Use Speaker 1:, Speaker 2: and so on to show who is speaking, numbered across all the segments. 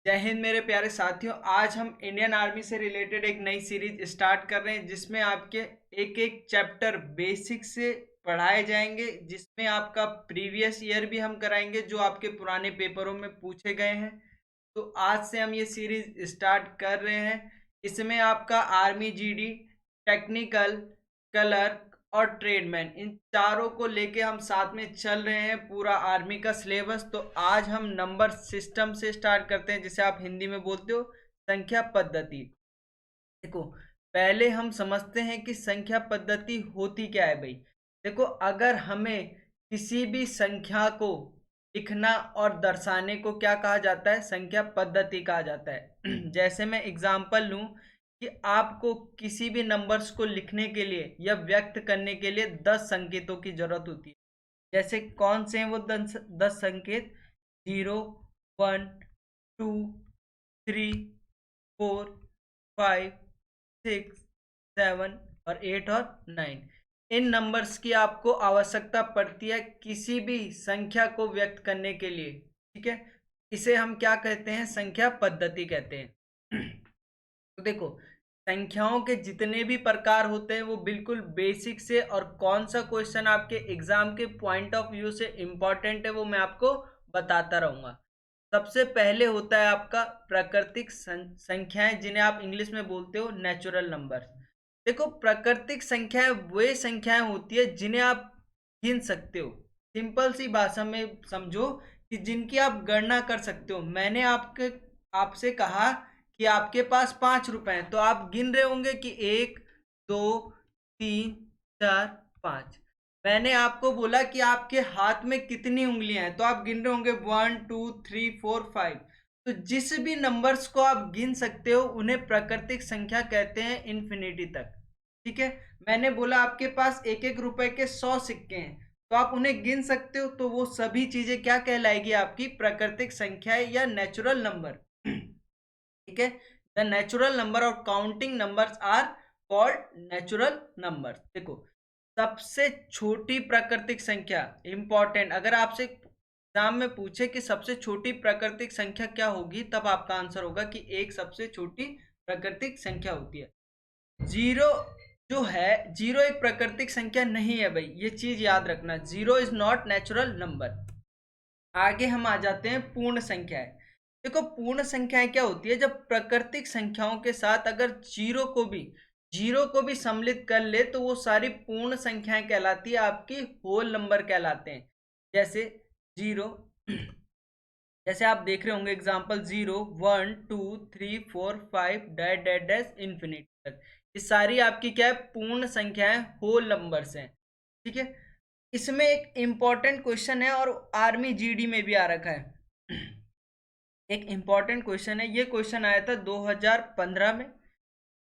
Speaker 1: जय हिंद मेरे प्यारे साथियों। आज हम इंडियन आर्मी से रिलेटेड एक नई सीरीज स्टार्ट कर रहे हैं जिसमें आपके एक एक चैप्टर बेसिक से पढ़ाए जाएंगे, जिसमें आपका प्रीवियस ईयर भी हम कराएंगे जो आपके पुराने पेपरों में पूछे गए हैं। तो आज से हम ये सीरीज स्टार्ट कर रहे हैं। इसमें आपका आर्मी जीडी, टेक्निकल, कलर और ट्रेडमैन, इन चारों को लेके हम साथ में चल रहे हैं, पूरा आर्मी का सिलेबस। तो आज हम नंबर सिस्टम से स्टार्ट करते हैं, जिसे आप हिंदी में बोलते हो संख्या पद्धति। देखो, पहले हम समझते हैं कि संख्या पद्धति होती क्या है भाई। देखो, अगर हमें किसी भी संख्या को लिखना और दर्शाने को क्या कहा जाता है, संख्या पद्धति कहा जाता है। जैसे मैं एग्जांपल लूं कि आपको किसी भी नंबर्स को लिखने के लिए या व्यक्त करने के लिए 10 संकेतों की जरूरत होती है। जैसे कौन से हैं वो 10 संकेत? 0, 1, 2, 3, 4, 5, 6, 7 और 8 और 9। इन नंबर्स की आपको आवश्यकता पड़ती है किसी भी संख्या को व्यक्त करने के लिए। ठीक है, इसे हम क्या कहते हैं? संख्या पद्धति कहते हैं। तो देखो, संख्याओं के जितने भी प्रकार होते हैं वो बिल्कुल बेसिक से, और कौन सा क्वेश्चन आपके एग्जाम के पॉइंट ऑफ व्यू से इंपॉर्टेंट है वो मैं आपको बताता रहूंगा। सबसे पहले होता है आपका प्राकृतिक संख्याएं, जिन्हें आप इंग्लिश में बोलते हो नेचुरल नंबर। देखो, प्राकृतिक संख्याएं वे संख्याएं होती है जिन्हें आप गिन सकते हो। सिंपल सी भाषा में समझो कि जिनकी आप गणना कर सकते हो। मैंने आपसे कहा कि आपके पास 5 रुपए हैं, तो आप गिन रहे होंगे कि 1, 2, 3, 4, 5। मैंने आपको बोला कि आपके हाथ में कितनी उंगलियां हैं, तो आप गिन रहे होंगे 1, 2, 3, 4, 5। तो जिस भी नंबर्स को आप गिन सकते हो उन्हें प्राकृतिक संख्या कहते हैं, इन्फिनिटी तक। ठीक है, मैंने बोला आपके पास एक एक रुपए के 100 सिक्के हैं, तो आप उन्हें गिन सकते हो, तो वो सभी चीजें क्या कहलाएगी? आपकी प्राकृतिक संख्या या नेचुरल नंबर। ठीक है, द नेचुरल नंबर और counting numbers are called natural number. देखो, सबसे छोटी प्राकृतिक संख्या इंपॉर्टेंट, अगर आपसे एग्जाम में पूछे कि सबसे छोटी प्राकृतिक संख्या क्या होगी, तब आपका आंसर होगा कि एक सबसे छोटी प्राकृतिक संख्या होती है। जीरो जो है, जीरो एक प्राकृतिक संख्या नहीं है भाई, ये चीज याद रखना। Zero is not natural number. आगे हम आ जाते हैं पूर्ण संख्याएं। देखो, पूर्ण संख्याएं क्या होती है? जब प्राकृतिक संख्याओं के साथ अगर जीरो को भी सम्मिलित कर ले तो वो सारी पूर्ण संख्याएं कहलाती है, आपकी होल नंबर कहलाते हैं। जैसे जीरो, जैसे आप देख रहे होंगे example 0, 1, 2, 3, 4, 5 dash dash dash infinity तक। ये सारी आपकी क्या है? पूर्ण संख्याएं, होल नंबर्स हैं। ठीक है, इसमें एक इंपॉर्टेंट क्वेश्चन है और आर्मी जीडी में भी आ रखा है। एक इंपॉर्टेंट क्वेश्चन है, ये क्वेश्चन आया था 2015 में।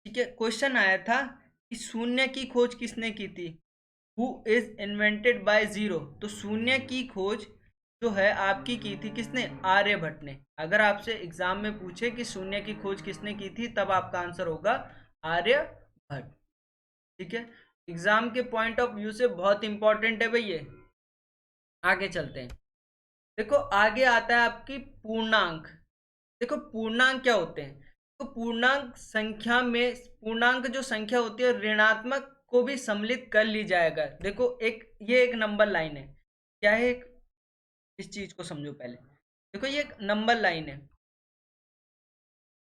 Speaker 1: ठीक है, क्वेश्चन आया था कि शून्य की खोज किसने की थी? Who is invented by zero. तो शून्य की खोज जो है आपकी की थी किसने? आर्यभट्ट ने। अगर आपसे एग्जाम में पूछे कि शून्य की खोज किसने की थी, तब आपका आंसर होगा आर्यभट्ट। ठीक है, एग्जाम के पॉइंट ऑफ व्यू से बहुत इंपॉर्टेंट है भाई ये। आगे चलते हैं। देखो, आगे आता है आपकी पूर्णांक। देखो, पूर्णांक क्या होते हैं? तो पूर्णांक संख्या में, पूर्णांक जो संख्या होती है ऋणात्मक को भी सम्मिलित कर ली जाएगा। देखो, ये एक नंबर लाइन है। क्या है? इस चीज को समझो पहले। देखो, ये एक नंबर लाइन है,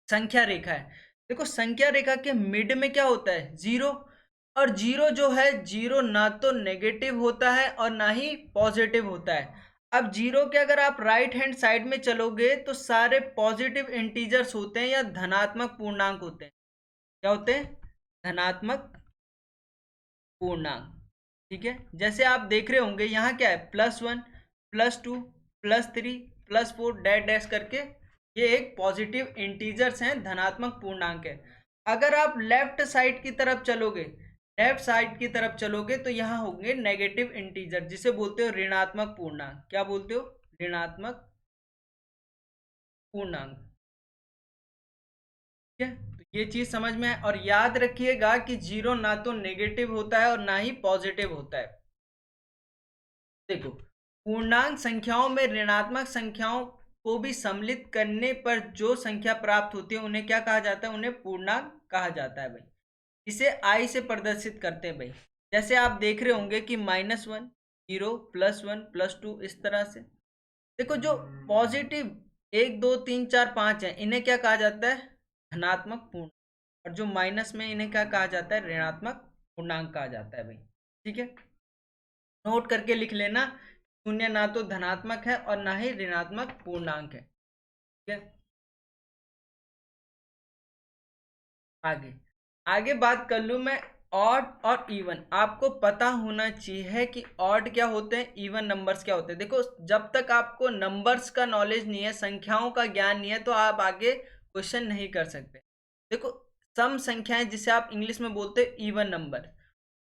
Speaker 1: संख्या रेखा है। देखो, संख्या रेखा के मिड में क्या होता है? जीरो। और जीरो जो है, जीरो ना तो नेगेटिव होता है और ना ही पॉजिटिव होता है। अब जीरो के अगर आप राइट हैंड साइड में चलोगे तो सारे पॉजिटिव इंटीजर्स होते हैं या धनात्मक पूर्णांक होते हैं। क्या होते हैं? धनात्मक पूर्णांक। ठीक है, जैसे आप देख रहे होंगे यहाँ क्या है? +1, +2, +3, +4 डैश डैश करके, ये एक पॉजिटिव इंटीजर्स हैं, धनात्मक पूर्णांक है। अगर आप लेफ्ट साइड की तरफ चलोगे तो यहाँ होंगे नेगेटिव इंटीजर, जिसे बोलते हो ऋणात्मक पूर्णांक। क्या बोलते हो? ऋणात्मक पूर्णांक। ठीक है, तो ये चीज समझ में है, और याद रखिएगा कि जीरो ना तो नेगेटिव होता है और ना ही पॉजिटिव होता है। देखो, पूर्णांक संख्याओं में ऋणात्मक संख्याओं को भी सम्मिलित करने पर जो संख्या प्राप्त होती है उन्हें क्या कहा जाता है, उन्हें पूर्णांक कहा जाता है भाई। इसे आई से प्रदर्शित करते हैं भाई। जैसे आप देख रहे होंगे कि -1, 0, +1, +2 इस तरह से। देखो जो पॉजिटिव 1, 2, 3, 4, 5 है इन्हें क्या कहा जाता है, धनात्मक पूर्ण, और जो माइनस में इन्हें क्या कहा जाता है, ऋणात्मक पूर्णांक कहा जाता है भाई। ठीक है, नोट करके लिख लेना, शून्य ना तो धनात्मक है और ना ही ऋणात्मक पूर्णांक है। ठीक है, आगे आगे बात कर लूं मैं ऑड और इवन। आपको पता होना चाहिए कि ऑड क्या होते हैं, इवन नंबर्स क्या होते हैं। देखो जब तक आपको नंबर्स का नॉलेज नहीं है, संख्याओं का ज्ञान नहीं है, तो आप आगे क्वेश्चन नहीं कर सकते। देखो सम संख्याएं जिसे आप इंग्लिश में बोलते हैं इवन नंबर,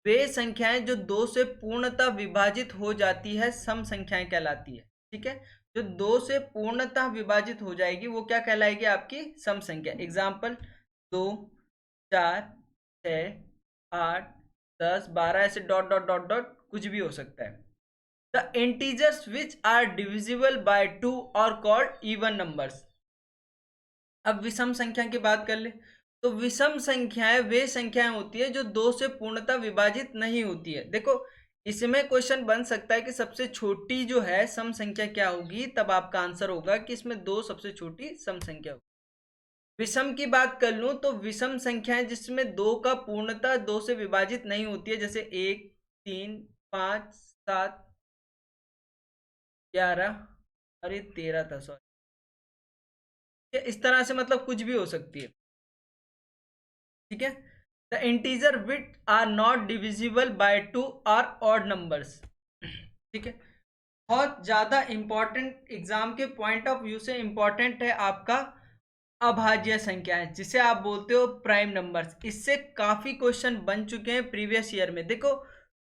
Speaker 1: वे संख्याएं जो दो से पूर्णतः विभाजित हो जाती है सम संख्याएं कहलाती है। ठीक है, जो दो से पूर्णतः विभाजित हो जाएगी वो क्या कहलाएगी, आपकी सम संख्या। एग्जाम्पल 2, 4, 6, 8, 10, 12 ऐसे डॉट डॉट डॉट डॉट कुछ भी हो सकता है। The integers which are divisible by 2 और कॉल्ड इवन नंबर्स। अब विषम संख्या की बात कर ले, तो विषम संख्याएं वे संख्याएं होती है जो दो से पूर्णतः विभाजित नहीं होती है। देखो इसमें क्वेश्चन बन सकता है कि सबसे छोटी जो है सम संख्या क्या होगी, तब आपका आंसर होगा कि इसमें दो सबसे छोटी सम संख्या होगी। विषम की बात कर लूं तो विषम संख्याएं जिसमें दो का पूर्णतः दो से विभाजित नहीं होती है, जैसे 1, 3, 5, 7, 11, अरे 13 था सॉरी, इस तरह से मतलब कुछ भी हो सकती है। ठीक है, the integer which are not divisible by 2 are odd numbers. ठीक है, बहुत ज्यादा इंपॉर्टेंट, एग्जाम के पॉइंट ऑफ व्यू से इंपॉर्टेंट है आपका अभाज्य संख्याएं, जिसे आप बोलते हो प्राइम नंबर्स। इससे काफी क्वेश्चन बन चुके हैं प्रीवियस ईयर में। देखो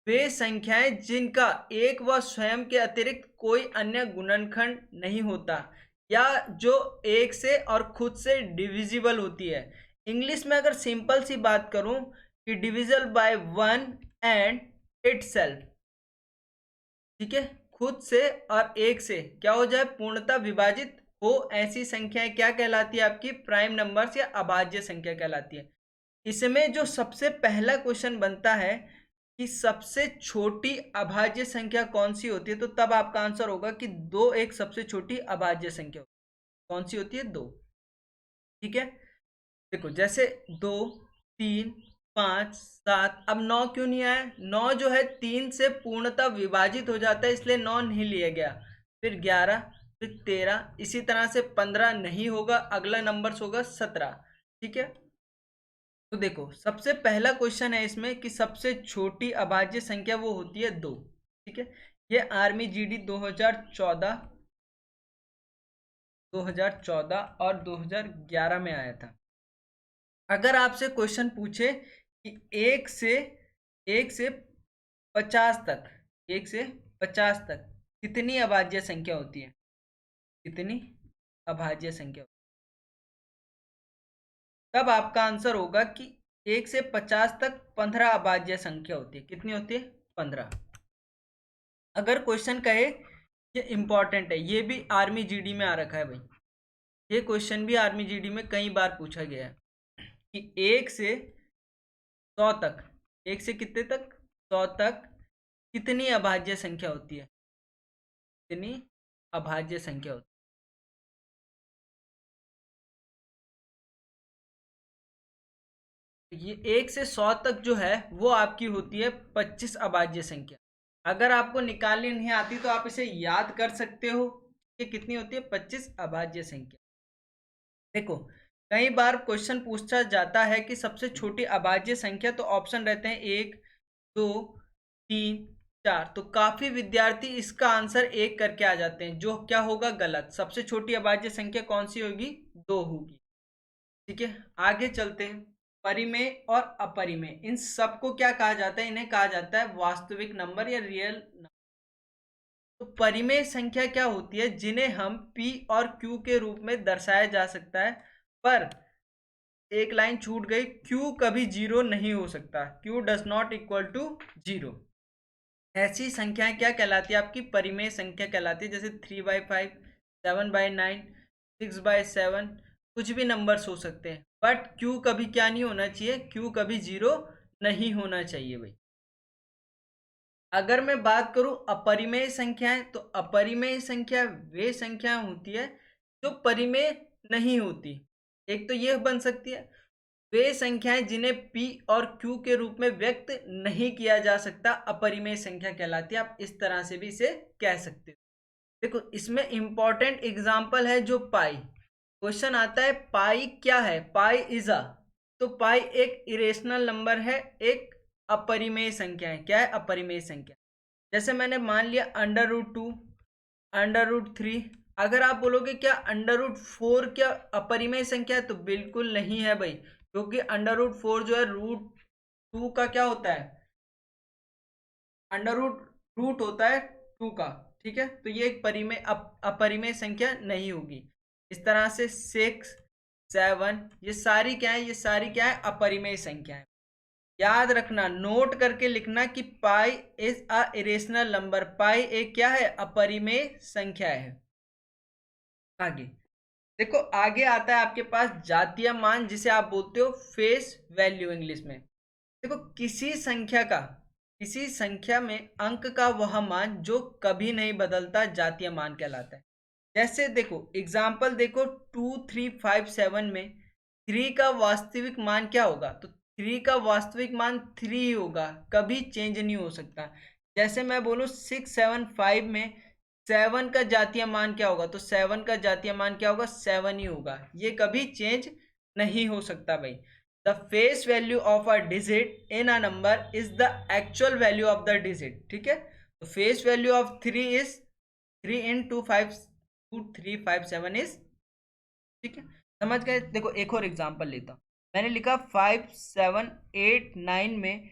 Speaker 1: वे संख्याएं जिनका एक व स्वयं के अतिरिक्त कोई अन्य गुणनखंड नहीं होता, या जो एक से और खुद से डिविजिबल होती है। इंग्लिश में अगर सिंपल सी बात करूं कि डिविजल बाय 1 एंड इटसेल्फ। ठीक है, खुद से और एक से क्या हो जाए, पूर्णतः विभाजित हो, ऐसी संख्याएं क्या कहलाती है, आपकी प्राइम नंबर्स या अभाज्य संख्या कहलाती है। इसमें जो सबसे पहला क्वेश्चन बनता है कि सबसे छोटी अभाज्य संख्या कौन सी होती है, तो तब आपका आंसर होगा कि 2 एक सबसे छोटी अभाज्य संख्या होती है। कौन सी होती है, 2। ठीक है, देखो जैसे 2, 3, 5, 7, अब 9 क्यों नहीं आया, 9 जो है 3 से पूर्णतः विभाजित हो जाता है, इसलिए 9 नहीं लिया गया। फिर 11, फिर 13, इसी तरह से 15 नहीं होगा, अगला नंबर होगा 17। ठीक है, तो देखो सबसे पहला क्वेश्चन है इसमें कि सबसे छोटी अभाज्य संख्या वो होती है 2। ठीक है, ये आर्मी जीडी 2014 और 2011 में आया था। अगर आपसे क्वेश्चन पूछे कि एक से 50 तक, 1 से 50 तक कितनी अभाज्य संख्या होती है, कितनी अभाज्य संख्या, तब आपका आंसर होगा कि 1 से 50 तक 15 अभाज्य संख्या होती है। कितनी होती है, 15। अगर क्वेश्चन कहे, ये इंपॉर्टेंट है, ये भी आर्मी जीडी में आ रखा है भाई, ये क्वेश्चन भी आर्मी जीडी में कई बार पूछा गया है कि 1 से 100 तक, 1 से कितने तक, 100 तक कितनी अभाज्य संख्या होती है, कितनी अभाज्य संख्या होती है। ये 1 से 100 तक जो है वो आपकी होती है 25 अभाज्य संख्या। अगर आपको निकालनी नहीं आती तो आप इसे याद कर सकते हो कि कितनी होती है, 25 अभाज्य संख्या। देखो कई बार क्वेश्चन पूछा जाता है कि सबसे छोटी अभाज्य संख्या, तो ऑप्शन रहते हैं 1, 2, 3, 4। तो काफी विद्यार्थी इसका आंसर 1 करके आ जाते हैं, जो क्या होगा, गलत। सबसे छोटी अभाज्य संख्या कौन सी होगी, 2 होगी। ठीक है, आगे चलते हैं। परिमेय और अपरिमेय, इन सबको क्या कहा जाता है, इन्हें कहा जाता है वास्तविक नंबर या रियल नंबर। तो परिमेय संख्या क्या होती है, जिन्हें हम p और q के रूप में दर्शाया जा सकता है, पर एक लाइन छूट गई, q कभी जीरो नहीं हो सकता, q does not equal to zero. ऐसी संख्याएं क्या कहलाती है, आपकी परिमेय संख्या कहलाती है। जैसे 3/5, 7/9, 6/7, कुछ भी नंबर्स हो सकते हैं, बट क्यू कभी क्या नहीं होना चाहिए, क्यू कभी जीरो नहीं होना चाहिए भाई। अगर मैं बात करूं अपरिमेय संख्याएं, तो अपरिमेय संख्या वे संख्याएं होती है जो परिमेय नहीं होती। एक तो यह बन सकती है वे संख्याएं जिन्हें p और q के रूप में व्यक्त नहीं किया जा सकता, अपरिमेय संख्या कहलाती है। आप इस तरह से भी इसे कह सकते हो। देखो इसमें इंपॉर्टेंट एग्जांपल है जो पाई। क्वेश्चन आता है पाई क्या है, पाई इज अ, तो पाई एक इरेशनल नंबर है, एक अपरिमेय संख्या है। क्या है? अपरिमेय संख्या। जैसे मैंने मान लिया √2, √3। अगर आप बोलोगे क्या √4 क्या अपरिमेय संख्या है, तो बिल्कुल नहीं है भाई, क्योंकि √4 जो है √2 का क्या होता है, अंडर रूट होता है 2 का। ठीक है, तो ये एक अपरिमेय संख्या नहीं होगी। इस तरह से 6, 7, ये सारी क्या है, ये सारी क्या है, अपरिमेय संख्या है। याद रखना, नोट करके लिखना कि pi is a irrational number, pi एक क्या है, अपरिमेय संख्या है। आगे देखो, आगे आता है आपके पास जातीय मान, जिसे आप बोलते हो फेस वैल्यू इंग्लिश में। देखो किसी संख्या में अंक का वह मान जो कभी नहीं बदलता जातीय मान कहलाता है। जैसे देखो एग्जाम्पल देखो, 2, 3, 5, 7 में 3 का वास्तविक मान क्या होगा, तो 3 का वास्तविक मान 3 ही होगा, कभी चेंज नहीं हो सकता। जैसे मैं बोलूँ 6, 7, 5 में 7 का जातीय मान क्या होगा, तो 7 का जातीय मान क्या होगा, 7 ही होगा, ये कभी चेंज नहीं हो सकता भाई। The face value of a digit in a number is the actual value of the digit. ठीक है, तो face value of 3 is 3 × 2, 5, 2, 3, 5, 7 is, ठीक है, समझ गए। देखो एक और एग्जांपल लेता हूँ, मैंने लिखा 5, 7, 8, 9 में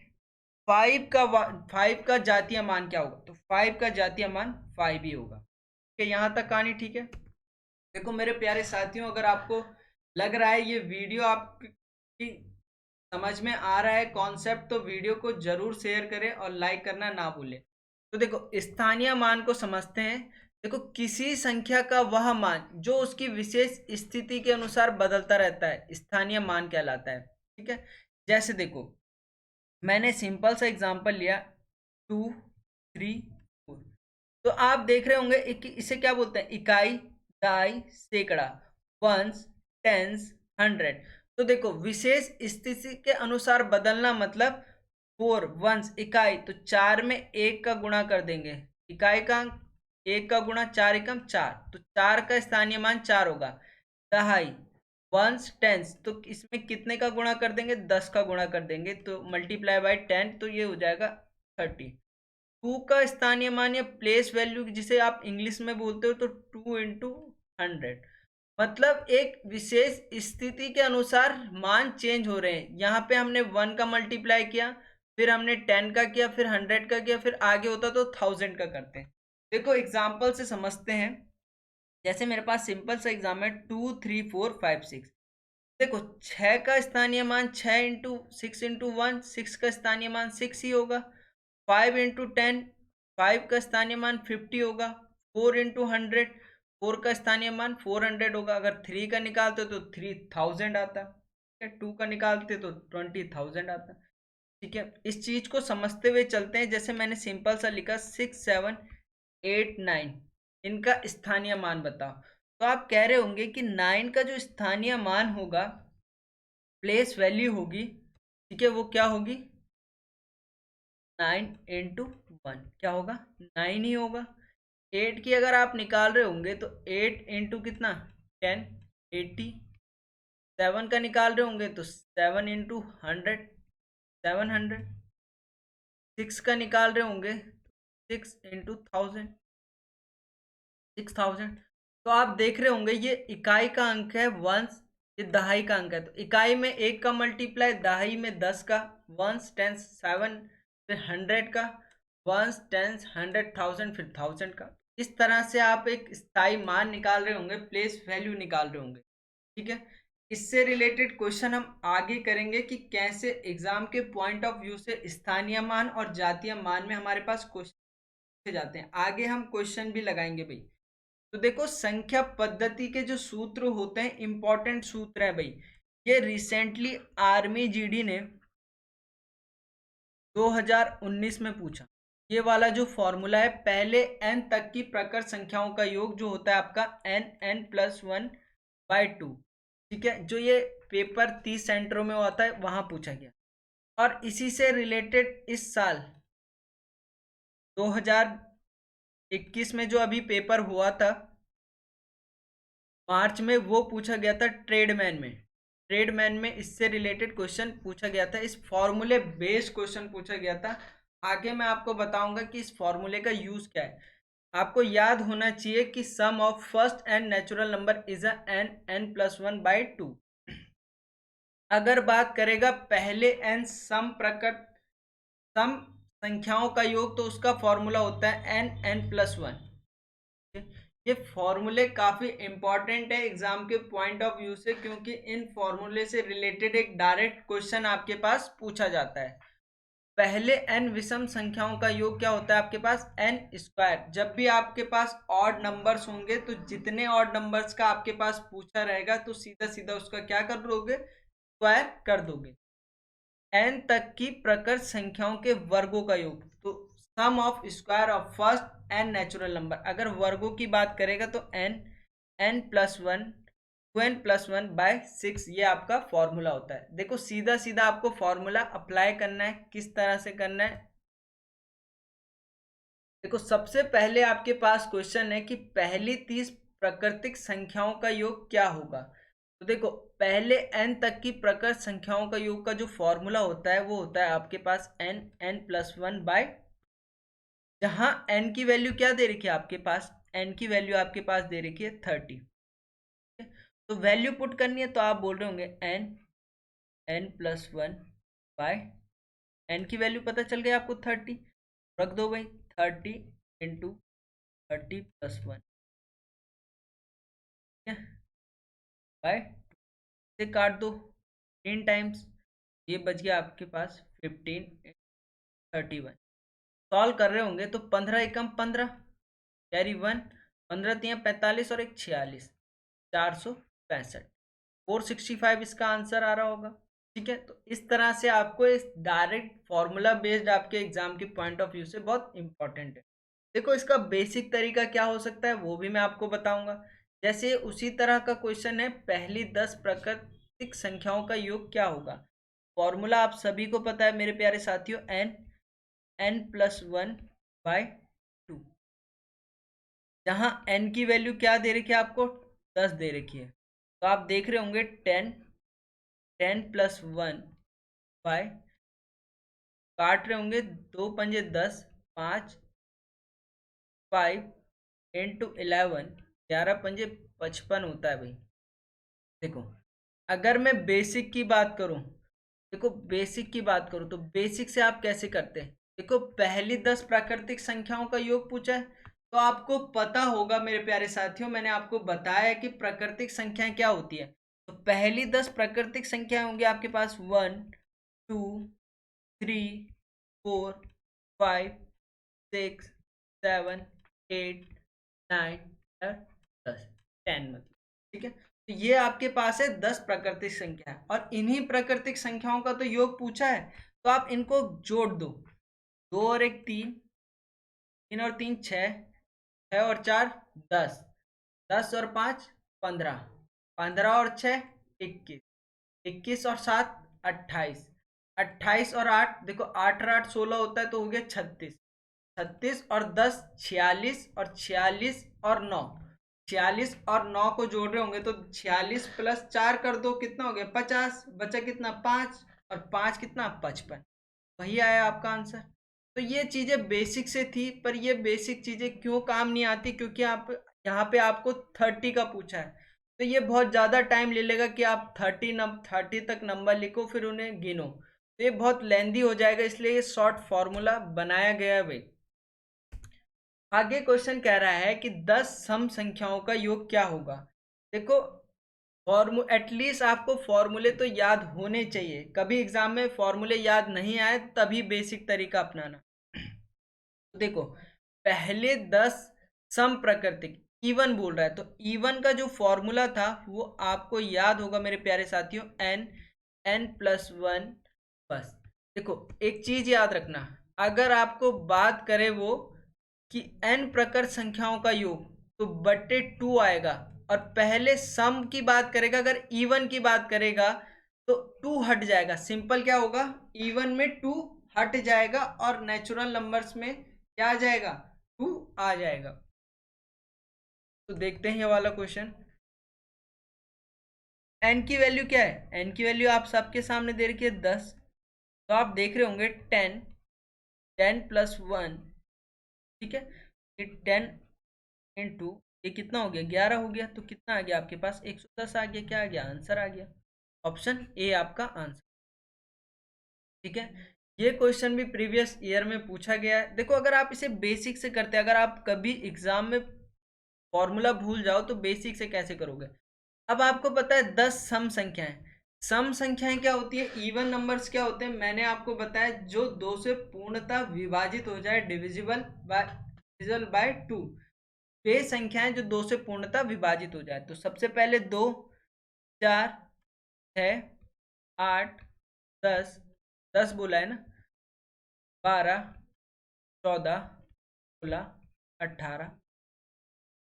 Speaker 1: 5 का जातीय मान क्या होगा, तो 5 का जातीय मान 5 ही होगा। ठीक है, यहाँ तक कहानी ठीक है। देखो मेरे प्यारे साथियों, अगर आपको लग रहा है ये वीडियो आपकी समझ में आ रहा है कॉन्सेप्ट, तो वीडियो को जरूर शेयर करें और लाइक करना ना भूलें। तो देखो स्थानीय मान को समझते हैं। देखो किसी संख्या का वह मान जो उसकी विशेष स्थिति के अनुसार बदलता रहता है, स्थानीय मान कहलाता है। ठीक है, जैसे देखो मैंने सिंपल सा एग्जांपल लिया 2, 3, 4। तो आप देख रहे होंगे इसे क्या बोलते हैं, इकाई, दाई, सैकड़ा, वंस, टेंस, 100। तो देखो विशेष स्थिति के अनुसार बदलना मतलब 4 वंस इकाई, तो 4 में 1 का गुणा कर देंगे, इकाई का अंक 1 का गुणा 4 एकम 4, तो 4 का स्थानीय मान 4 होगा। दहाई, वंस, टेंस, तो इसमें कितने का गुणा कर देंगे, 10 का गुणा कर देंगे, तो मल्टीप्लाई बाय 10, तो ये हो जाएगा 30। 2 का स्थानीय मान या प्लेस वैल्यू जिसे आप इंग्लिश में बोलते हो, तो 2 × 100। मतलब एक विशेष स्थिति के अनुसार मान चेंज हो रहे हैं। यहाँ पे हमने 1 का मल्टीप्लाई किया, फिर हमने 10 का किया, फिर 100 का किया, फिर आगे होता तो 1000 का करते हैं। देखो एग्जाम्पल से समझते हैं। जैसे मेरे पास सिंपल सा एग्जाम है 2, 3, 4, 5, 6। देखो 6 का स्थानीय मान 6 × 6 × 1, 6 का स्थानीय मान 6 ही होगा। 5 × 10, 5 का स्थानीय मान 50 होगा। 4 × 100, 4 का स्थानीय मान 400 होगा। अगर 3 का निकालते तो 3000 आता। ठीक है, 2 का निकालते तो 20,000 आता। ठीक है, इस चीज को समझते हुए चलते हैं। जैसे मैंने सिंपल सा लिखा 6, 7, 8, 9, इनका स्थानीय मान बताओ। तो आप कह रहे होंगे कि 9 का जो स्थानीय मान होगा, प्लेस वैल्यू होगी, ठीक है, वो क्या होगी, 9 × 1, क्या होगा, 9 ही होगा। 8 की अगर आप निकाल रहे होंगे तो 8 इंटू कितना, 10, 80। 7 का निकाल रहे होंगे तो 7 × 100, 700। 6 का निकाल रहे होंगे 6 × 1000, 6000। तो आप देख रहे होंगे ये इकाई का अंक है वंस, ये दहाई का अंक है। तो इकाई में 1 का मल्टीप्लाई, दहाई में 10 का, वंस, टेंस, 7, फिर 100 का, वंस, टेंस, 100,000, फिर 1000 का। इस तरह से आप एक स्थायी मान निकाल रहे होंगे, प्लेस वैल्यू निकाल रहे होंगे। ठीक है, इससे रिलेटेड क्वेश्चन हम आगे करेंगे कि कैसे एग्जाम के पॉइंट ऑफ व्यू से स्थानीय मान और जातीय मान में हमारे पास क्वेश्चन जाते हैं। आगे हम क्वेश्चन भी लगाएंगे भाई। तो देखो संख्या पद्धति के जो सूत्र होते हैं, इंपॉर्टेंट सूत्र है भाई, ये रिसेंटली आर्मी जीडी ने 2019 में पूछा। ये वाला जो फॉर्मूला है, पहले n तक की प्रकर संख्याओं का योग जो होता है आपका n+1/2, ठीक है, जो ये पेपर 30 सेंटरों में होता है वहां पूछा गया। और इसी से रिलेटेड इस साल 2021 में जो अभी पेपर हुआ था मार्च में, वो पूछा गया था ट्रेडमैन में इससे रिलेटेड क्वेश्चन पूछा गया था, इस फॉर्मूले बेस्ड क्वेश्चन पूछा गया था। आगे मैं आपको बताऊंगा कि इस फॉर्मूले का यूज क्या है। आपको याद होना चाहिए कि sum of first and natural number is n+1/2। अगर बात करेगा पहले n सम संख्याओं का योग, तो उसका फॉर्मूला होता है n+1। ये फॉर्मूले काफी इंपॉर्टेंट है एग्जाम के पॉइंट ऑफ व्यू से, क्योंकि इन फॉर्मूले से रिलेटेड एक डायरेक्ट क्वेश्चन आपके पास पूछा जाता है। पहले n विषम संख्याओं का योग क्या होता है आपके पास n²। जब भी आपके पास ऑड नंबर्स होंगे, तो जितने ऑड नंबर्स का आपके पास पूछा रहेगा, तो सीधा सीधा उसका क्या कर दोगे, स्क्वायर कर दोगे। n तक की प्रकर संख्याओं के वर्गों का योग, तो sum of square of first n natural number. अगर वर्गों की बात करेगा तो n+1 2n+1/6, ये आपका फॉर्मूला होता है। देखो सीधा सीधा आपको फॉर्मूला अप्लाई करना है, किस तरह से करना है। देखो सबसे पहले आपके पास क्वेश्चन है कि पहली 30 प्राकृतिक संख्याओं का योग क्या होगा। तो देखो पहले n तक की प्रकर संख्याओं का योग का जो फॉर्मूला होता है वो होता है आपके पास n+1/, जहां n की वैल्यू क्या दे रखी है आपके पास, n की वैल्यू आपके पास दे रखी है 30। तो वैल्यू पुट करनी है, तो आप बोल रहे होंगे n+1/n की वैल्यू पता चल गई आपको 30, रख दो भाई 30 × 30+1 बाय से काट दो 3 टाइम्स, ये बच गया आपके पास 15 31। सॉल्व कर रहे होंगे तो 15 एकम 15 कैरी 1, 15 तिया 45 और एक 46, 465, 465 इसका आंसर आ रहा होगा। ठीक है, तो इस तरह से आपको इस डायरेक्ट फॉर्मूला बेस्ड आपके एग्जाम के पॉइंट ऑफ व्यू से बहुत इंपॉर्टेंट है। देखो इसका बेसिक तरीका क्या हो सकता है वो भी मैं आपको बताऊंगा। जैसे उसी तरह का क्वेश्चन है, पहली 10 प्राकृतिक संख्याओं का योग क्या होगा। फॉर्मूला आप सभी को पता है मेरे प्यारे साथियों, n+1/2, जहां n की वैल्यू क्या दे रखी है आपको, 10 दे रखी है। तो आप देख रहे होंगे 10+1 काट रहे होंगे, 2 पंजे 10, 5 5 × 11, 11 पंजे 55 होता है भाई। देखो अगर मैं बेसिक की बात करूं, देखो बेसिक की बात करूं तो बेसिक से आप कैसे करते हैं। देखो पहली 10 प्राकृतिक संख्याओं का योग पूछा है, तो आपको पता होगा मेरे प्यारे साथियों, मैंने आपको बताया कि प्राकृतिक संख्याएं क्या होती है। तो पहली 10 प्राकृतिक संख्याएं होंगी आपके पास 1 2 3 4 5 6 7 8 9 10 10 मतलब, ठीक है। तो ये आपके पास है 10 प्राकृतिक संख्या, और इन्हीं प्राकृतिक संख्याओं का तो योग पूछा है, तो आप इनको जोड़ दो। 2 और 1 3, 3 और 3 6, 6 और 4 10, 10 और 5 15, 15 और 6 21, 21 और 7 28, 28 और 8, देखो 8 और 8 16 होता है, तो हो गया 36, 36 और 10 46, और 46 और 9, 46 और 9 को जोड़ रहे होंगे तो 46 + 4 कर दो, कितना हो गया 50, बचा कितना 5, और 5 कितना 55, वही आया आपका आंसर। तो ये चीजें बेसिक से थी, पर ये बेसिक चीजें क्यों काम नहीं आती, क्योंकि आप यहाँ पे आपको 30 का पूछा है, तो ये बहुत ज़्यादा टाइम ले लेगा कि आप 30 तक नंबर लिखो फिर उन्हें गिनो, तो ये बहुत लेंदी हो जाएगा, इसलिए ये शॉर्ट फॉर्मूला बनाया गया है भाई। आगे क्वेश्चन कह रहा है कि 10 सम संख्याओं का योग क्या होगा। देखो एटलीस्ट आपको फॉर्मूले तो याद होने चाहिए, कभी एग्जाम में फॉर्मूले याद नहीं आए तभी बेसिक तरीका अपनाना। तो देखो पहले 10 सम प्राकृतिक, इवन बोल रहा है, तो इवन का जो फॉर्मूला था वो आपको याद होगा मेरे प्यारे साथियों, n+1। बस देखो एक चीज याद रखना, अगर आपको बात करे वो कि n प्रकर संख्याओं का योग, तो बट्टे 2 आएगा। और पहले सम की बात करेगा, अगर इवन की बात करेगा तो 2 हट जाएगा। सिंपल क्या होगा, इवन में 2 हट जाएगा और नेचुरल नंबर्स में क्या आ जाएगा, 2 आ जाएगा। तो देखते हैं ये वाला क्वेश्चन। एन की वैल्यू क्या है, एन की वैल्यू आप सबके सामने दे रखी है 10। तो आप देख रहे होंगे 10, 10+1, ठीक है। ये 10 × ये कितना हो गया, 11 हो गया। तो कितना आ गया आपके पास, 110 आ गया। क्या आ गया, आंसर आ गया। ऑप्शन ए आपका आंसर, ठीक है। ये क्वेश्चन भी प्रीवियस ईयर में पूछा गया है। देखो अगर आप इसे बेसिक से करते हैं, अगर आप कभी एग्जाम में फॉर्मूला भूल जाओ तो बेसिक से कैसे करोगे। अब आपको पता है 10 सम संख्याएं, सम संख्याएं क्या होती है, इवन नंबर्स क्या होते हैं, मैंने आपको बताया जो 2 से पूर्णतः विभाजित हो जाए, डिविजिबल बाय 2। वे संख्याएं जो 2 से पूर्णतः विभाजित हो जाए। तो सबसे पहले 2, 4, 6, 8, 10, 10 बोला है ना, 12, 14, 16, 18,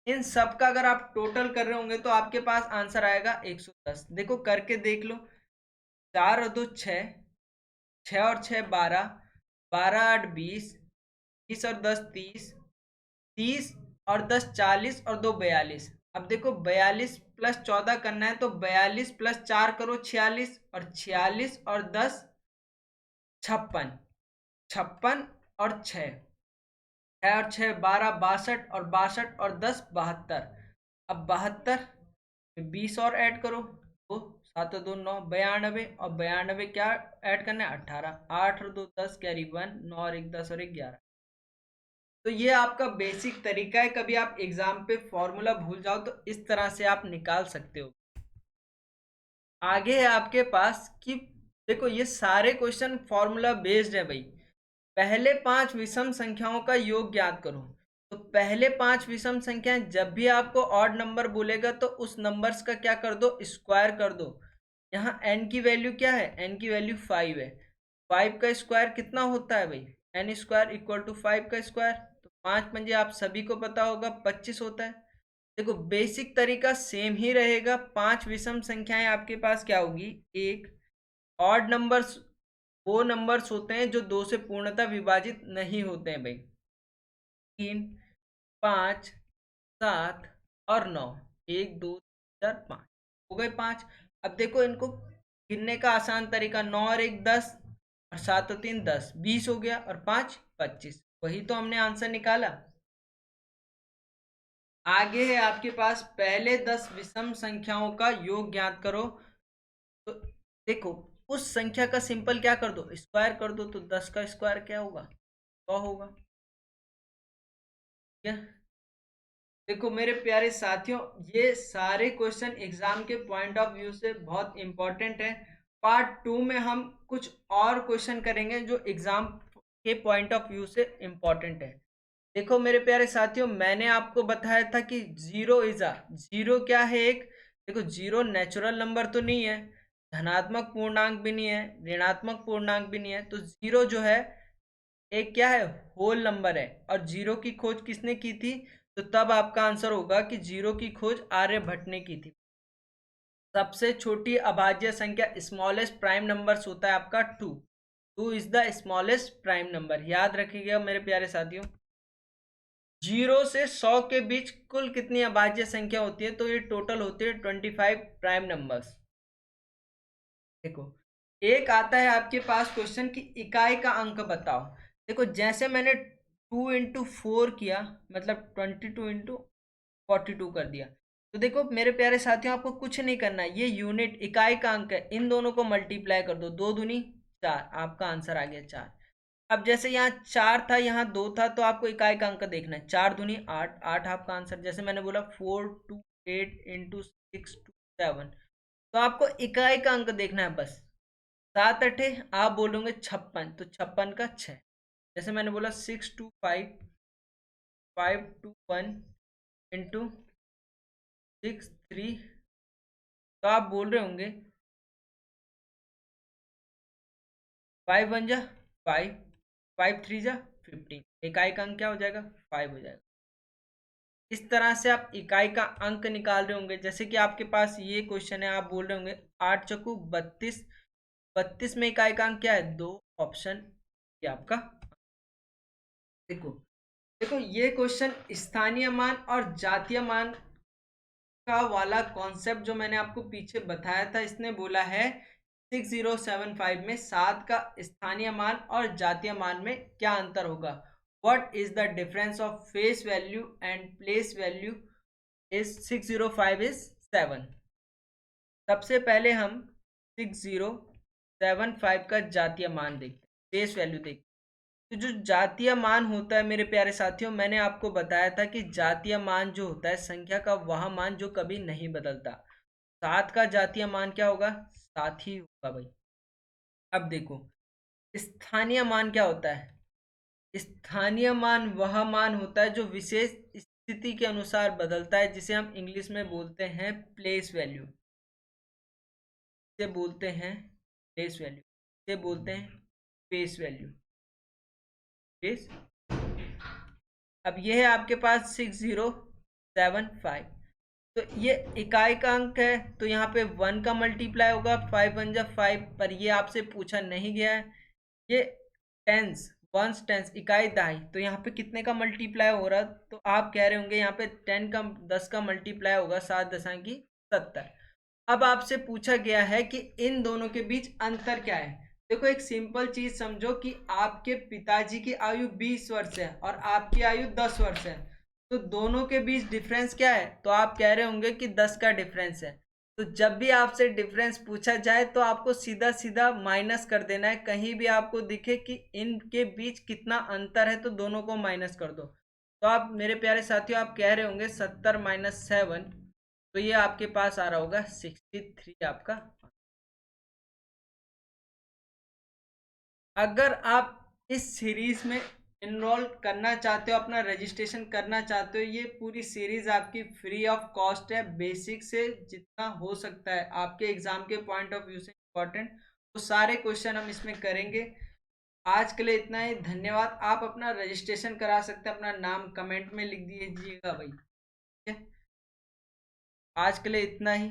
Speaker 1: इन सब का अगर आप टोटल कर रहे होंगे तो आपके पास आंसर आएगा 110। देखो करके देख लो, 4 और 2 6, 6 और 6 12, 12 8 20, 20 और 10 30, 30 और 10 40 और 2 42। अब देखो 42 + 14 करना है, तो 42 + 4 करो 46, और 46 और 10 56, 56 और 6, 6 और 6 12, 62, और 62 और 10 72। अब 72 में 20 और ऐड करो, तो 7 और 2 9, 92, और 92 क्या ऐड करना है, 18, 8 और 2 10, कैरी 1, 9 और 1 10 और 1 11। तो ये आपका बेसिक तरीका है, कभी आप एग्जाम पे फॉर्मूला भूल जाओ तो इस तरह से आप निकाल सकते हो। आगे है आपके पास कि देखो ये सारे क्वेश्चन फॉर्मूला बेस्ड है भाई। पहले 5 विषम संख्याओं का योग ज्ञात करो। तो पहले 5 विषम संख्याएं, जब भी आपको ऑड नंबर बोलेगा तो उस नंबर्स का क्या कर दो, स्क्वायर कर दो। यहाँ n की वैल्यू क्या है, n की वैल्यू 5 है। 5 का स्क्वायर कितना होता है भाई, n² = 5 का स्क्वायर। तो 5×5 आप सभी को पता होगा 25 होता है। देखो बेसिक तरीका सेम ही रहेगा। 5 विषम संख्याएं आपके पास क्या होगी, एक। ऑड नंबर्स वो नंबर्स होते हैं जो 2 से पूर्णतः विभाजित नहीं होते हैं भाई, 3, 5, 7 और 9, 1 2 3 4 5 हो गए 5। अब देखो इनको गिनने का आसान तरीका, 9 और 1 10, और 7 और 3 10, 20 हो गया, और 5 25। वही तो हमने आंसर निकाला। आगे है आपके पास, पहले 10 विषम संख्याओं का योग ज्ञात करो। तो देखो उस संख्या का सिंपल क्या कर दो, स्क्वायर कर दो। तो 10 का स्क्वायर क्या होगा, 100 होगा। ठीक है। देखो मेरे प्यारे साथियों, ये सारे क्वेश्चन एग्जाम के पॉइंट ऑफ व्यू से बहुत इंपॉर्टेंट है। पार्ट 2 में हम कुछ और क्वेश्चन करेंगे जो एग्जाम के पॉइंट ऑफ व्यू से इंपॉर्टेंट है। देखो मेरे प्यारे साथियों, मैंने आपको बताया था कि जीरो क्या है, एक देखो जीरो नेचुरल नंबर तो नहीं है, धनात्मक पूर्णांक भी नहीं है, ऋणात्मक पूर्णांक भी नहीं है। तो जीरो जो है एक क्या है, होल नंबर है। और जीरो की खोज किसने की थी, तो तब आपका आंसर होगा कि जीरो की खोज आर्यभट्ट ने की थी। सबसे छोटी अभाज्य संख्या स्मॉलेस्ट प्राइम नंबर्स होता है आपका 2। 2 is the smallest prime number, याद रखिएगा मेरे प्यारे साथियों। 0 से 100 के बीच कुल कितनी अभाज्य संख्या होती है, तो ये टोटल होती है 25 प्राइम नंबर्स। देखो एक आता है आपके पास क्वेश्चन की इकाई का अंक बताओ। देखो जैसे मैंने 2 × 4 किया, मतलब 22 × 42 कर दिया। तो देखो मेरे प्यारे साथियों, आपको कुछ नहीं करना है, ये यूनिट इकाई का अंक है, इन दोनों को मल्टीप्लाई कर दो, 2 दूनी 4, आपका आंसर आ गया 4। अब जैसे यहाँ 4 था, यहाँ 2 था, तो आपको इकाई का अंक देखना है, 4 दूनी 8, 8 आपका आंसर। जैसे मैंने बोला 4 2 8 × 6 2 7, तो आपको इकाई का अंक देखना है बस। 7 अठे आप बोलोगे 56, तो 56 का 6। जैसे मैंने बोला 6 2 5, 5 2 1, इंटू 6 3। तो आप बोल रहे होंगे 5 1 जा 5, 5 3 जा 15, इकाई का अंक क्या हो जाएगा 5 हो जाएगा। इस तरह से आप इकाई का अंक निकाल रहे होंगे। जैसे कि आपके पास ये क्वेश्चन है, आप बोल रहे होंगे 8 चौकू 32, 32 में इकाई का अंक क्या है 2, ऑप्शन ये आपका। देखो देखो ये क्वेश्चन स्थानीय मान और जातीय मान का वाला कॉन्सेप्ट जो मैंने आपको पीछे बताया था, इसने बोला है 6075 में 7 का स्थानीय मान और जातीय मान में क्या अंतर होगा। What is the difference of face value and place value is 605 is 7। सबसे पहले हम 6075 का जातीय मान देखते हैं, फेस वैल्यू देखते हैं। तो जो जातीय मान होता है मेरे प्यारे साथियों, मैंने आपको बताया था कि जातीय मान जो होता है संख्या का वह मान जो कभी नहीं बदलता। 7 का जातीय मान क्या होगा 7 ही होगा भाई। अब देखो स्थानीय मान क्या होता है। स्थानीय मान वह मान होता है जो विशेष स्थिति के अनुसार बदलता है, जिसे हम इंग्लिश में बोलते हैं प्लेस वैल्यू। इसे बोलते हैं प्लेस वैल्यू, इसे बोलते हैं फेस वैल्यू, फेस। अब ये है आपके पास 6075। तो ये इकाई का अंक है, तो यहाँ पे 1 का मल्टीप्लाई होगा, 5 1 जा 5, पर ये आपसे पूछा नहीं गया है। ये टेंस, वंस टेंस, इकाई दहाई, तो यहाँ पे कितने का मल्टीप्लाई हो रहा, तो आप कह रहे होंगे यहाँ पे 10 का 10 का मल्टीप्लाई होगा 7 दशांकी 70। अब आपसे पूछा गया है कि इन दोनों के बीच अंतर क्या है। देखो एक सिंपल चीज समझो कि आपके पिताजी की आयु 20 वर्ष है और आपकी आयु 10 वर्ष है, तो दोनों के बीच डिफरेंस क्या है, तो आप कह रहे होंगे कि 10 का डिफरेंस है। तो जब भी आपसे डिफरेंस पूछा जाए तो आपको सीधा सीधा माइनस कर देना है। कहीं भी आपको दिखे कि इनके बीच कितना अंतर है तो दोनों को माइनस कर दो। तो आप मेरे प्यारे साथियों आप कह रहे होंगे 70 माइनस 7, तो ये आपके पास आ रहा होगा 63 आपका। अगर आप इस सीरीज में इनरोल करना चाहते हो, अपना रजिस्ट्रेशन करना चाहते हो, ये पूरी सीरीज आपकी फ्री ऑफ कॉस्ट है। बेसिक से जितना हो सकता है आपके एग्जाम के पॉइंट ऑफ व्यू से इम्पोर्टेंट वो सारे क्वेश्चन हम इसमें करेंगे। आज के लिए इतना ही, धन्यवाद। आप अपना रजिस्ट्रेशन करा सकते हैं, अपना नाम कमेंट में लिख दीजिएगा भाई, ठीक है। आज के लिए इतना ही।